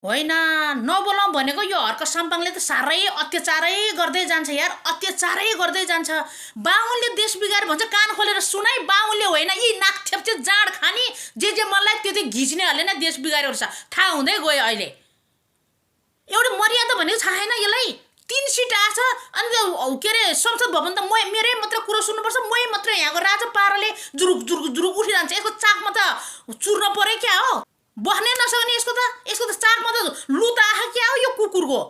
होइन नबोलाउँ भनेको यो हर्क साम्पाङले त साह्रै अत्याचारै गर्दै जान्छ यार, अत्याचारै गर्दै जान्छ। बाहुनले देश बिगार भन्छ, कान खोलेर सुनाइ। बाहुनले होइन, यी नाक थेप्चे जाँड खाने जे मनलाई त्यो घिच्नेहरूले नै देश बिगारेको छ, थाहा हुँदै गयो अहिले। एउटा मर्यादा भनेको छैन यसलाई। 3 सिट आछ अनि के अरे संसद भवन त मेरै मात्र कुरो सुन्नुपर्छ, मै मात्र यहाँको राजा पाराले जुरुक जुरुक जुरुक उठिरहन्छ। यसको चाकमा त चुर्न पऱ्यो क्या हो, बस्नै नसक्ने। यसको त चाकमा त लुता आह क्या हो यो कुकुरको।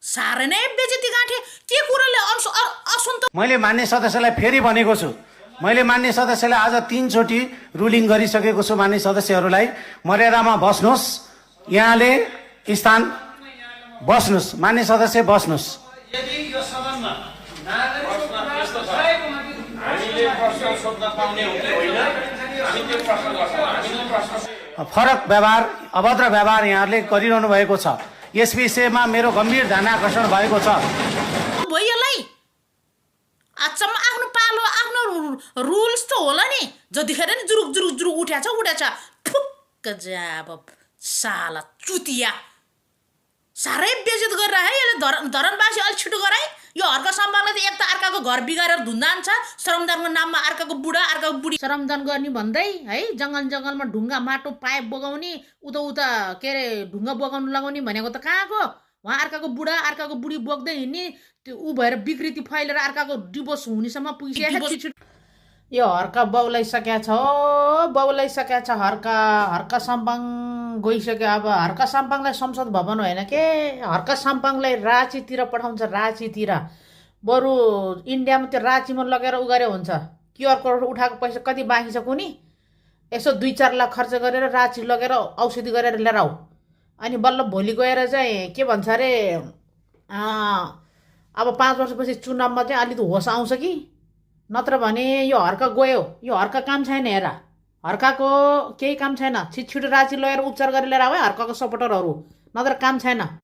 साह्रै नै बेजेती गाँठे। के कुरोले असन्तोष। मैले मान्य सदस्यलाई फेरि भनेको छु, मैले मान्य सदस्यलाई आज 3 चोटि रुलिङ गरिसकेको छु। मान्य सदस्यहरूलाई मर्यादामा बस्नुहोस्, यहाँले स्थान बस्नुहोस्, मान्य सदस्य बस्नुहोस्। यदि यो सदनमा नागरिकको यस्तो छ हामीले प्रश्न सोध्न पाउने हो कि होइन, हामी त्यो प्रश्न गर्छौँ। हामीले प्रश्न फरक व्यवहार, अभद्र व्यवहार यहाँहरूले गरिरहनु भएको छ। यस विषयमा मेरो गम्भीर ध्यान आकर्षण भएको छ। भयो यसलाई आचम आफ्नो पालो, आफ्नो रुल्स त होला नि। जतिखेर नि जुरुक जुरुक जुरुक उठ्या छ फुक्क जाब साला चुतिया। साह्रै बेइज्जत गरेर है यसले। धरनबासी अलिक छिटो गराए। यो हर्क सम्भावना त एक त अर्काको घर बिगारेर धुन्दान छ, श्रमदानको नाममा अर्काको बुढा अर्काको बुढी श्रमदान गर्ने भन्दै है। जङ्गलमा ढुङ्गा माटो पाइप बोगाउने, उता के अरे ढुङ्गा बोगाउनु लगाउने भनेको त कहाँको। उहाँ अर्काको बुढा अर्काको बुढी बोक्दै हिँड्ने, त्यो ऊ भएर विकृति फैलेर अर्काको डिभोर्स हुनेसम्म पुगिसकेको। यो हर्का बौलाइसकेको छ, बौलाइसकेको छ हर्का साम्पाङ गइसक्यो। अब हर्का साम्पाङलाई संसद भवन होइन के, हर्का साम्पाङलाई राँचीतिर पठाउँछ। राँचीतिर बरु इन्डियामा त्यो राँचीमा लगेर उगारे हुन्छ। क्युआर कोड उठाएको पैसा कति बाँकी छ कुनी, यसो 2-4 लाख खर्च गरेर राँची लगेर औषधि गरेर लिएर आऊ। अनि बल्ल भोलि गएर चाहिँ के भन्छ अरे, अब 5 वर्षपछि चुनावमा चाहिँ अलिक होस आउँछ कि। नत्र भने यो हर्का गयो, यो हर्का काम छैन। हेर हर्काको केही काम छैन। छिटो राँची लगेर उपचार गरेर लिएर आऊ है हर्काको सपोर्टरहरू, नत्र काम छैन।